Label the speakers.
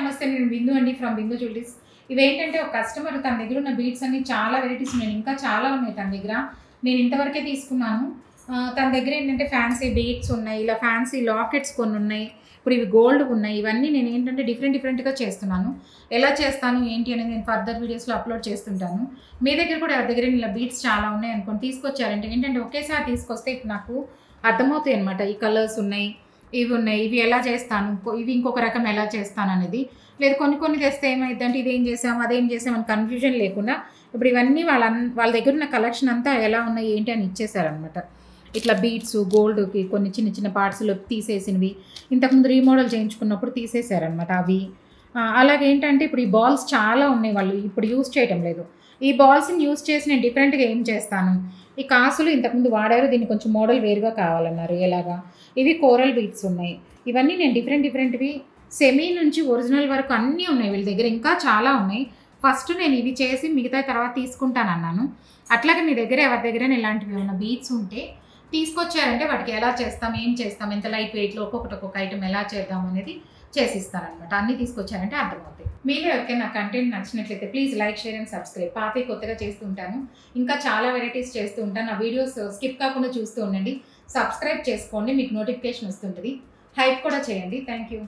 Speaker 1: నమస్తే, నేను బిందు అండి ఫ్రమ్ బిందు జ్యువెలరీస్. ఇవేంటంటే ఒక కస్టమర్ తన దగ్గర ఉన్న బీడ్స్ అన్ని చాలా వెరైటీస్ ఉన్నాయి, ఇంకా చాలా ఉన్నాయి తన దగ్గర. నేను ఇంతవరకే తీసుకున్నాను. తన దగ్గర ఏంటంటే ఫ్యాన్సీ బీడ్స్ ఉన్నాయి, ఇలా ఫ్యాన్సీ లాకెట్స్ కొన్ని ఉన్నాయి, ఇప్పుడు ఇవి గోల్డ్ ఉన్నాయి. ఇవన్నీ నేను ఏంటంటే డిఫరెంట్గా చేస్తున్నాను. ఎలా చేస్తాను ఏంటి అనేది నేను ఫర్దర్ వీడియోస్లో అప్లోడ్ చేస్తుంటాను. మీ దగ్గర కూడా ఎవరి దగ్గర ఇలా బీడ్స్ చాలా ఉన్నాయి అనుకోండి, తీసుకొచ్చారంటే ఏంటంటే ఒకేసారి తీసుకొస్తే ఇప్పుడు నాకు అర్థమవుతాయి అనమాట. ఈ కలర్స్ ఉన్నాయి, ఇవి ఉన్నాయి, ఇవి ఎలా చేస్తాను, ఇవి ఇంకొక రకం ఎలా చేస్తాను అనేది. లేదు కొన్ని తెస్తే ఏమైందంటే ఇదేం చేసాం అదేం చేసాం అని కన్ఫ్యూజన్ లేకుండా ఇప్పుడు ఇవన్నీ వాళ్ళ దగ్గర ఉన్న కలెక్షన్ అంతా ఎలా ఉన్నాయి ఏంటి అని ఇచ్చేసారనమాట. ఇట్లా బీడ్స్ గోల్డ్కి కొన్ని చిన్న పార్ట్స్లో తీసేసినవి, ఇంతకుముందు రీమోడల్ చేయించుకున్నప్పుడు తీసేసారనమాట అవి. అలాగేంటంటే ఇప్పుడు ఈ బాల్స్ చాలా ఉన్నాయి, వాళ్ళు ఇప్పుడు యూజ్ చేయటం లేదు. ఈ బాల్స్ని యూజ్ చేసి నేను డిఫరెంట్గా ఏం చేస్తాను, ఈ కాసులు ఇంతకుముందు వాడారు, దీన్ని కొంచెం మోడల్ వేరుగా కావాలన్నారు. ఎలాగా ఇవి కోరల్ బీడ్స్ ఉన్నాయి. ఇవన్నీ నేను డిఫరెంట్వి సెమీ నుంచి ఒరిజినల్ వరకు అన్నీ ఉన్నాయి వీళ్ళ దగ్గర, ఇంకా చాలా ఉన్నాయి. ఫస్ట్ నేను ఇవి చేసి మిగతా తర్వాత తీసుకుంటాను అన్నాను. అట్లాగే మీ దగ్గర ఎవరి దగ్గర ఇలాంటివి ఏమైనా బీడ్స్ ఉంటే తీసుకొచ్చారంటే వాటికి ఎలా చేస్తాం, ఏం చేస్తాం, ఎంత లైట్ వెయిట్లో ఒక్కొక్క ఐటమ్ ఎలా చేద్దాం అనేది చేసిస్తానమాట. అన్నీ తీసుకొచ్చారంటే అర్థమవుతాయి. మీరు ఎవరికైనా నా కంటెంట్ నచ్చినట్లయితే please like, share and subscribe. పాతవి కొత్తగా చేస్తూ ఉంటాను, ఇంకా చాలా వెరైటీస్ చేస్తూ ఉంటాను. నా వీడియోస్ స్కిప్ కాకుండా చూస్తూ ఉండండి. సబ్స్క్రైబ్ చేసుకోండి, మీకు నోటిఫికేషన్ వస్తుంటుంది. హైప్ కూడా చేయండి. Thank you.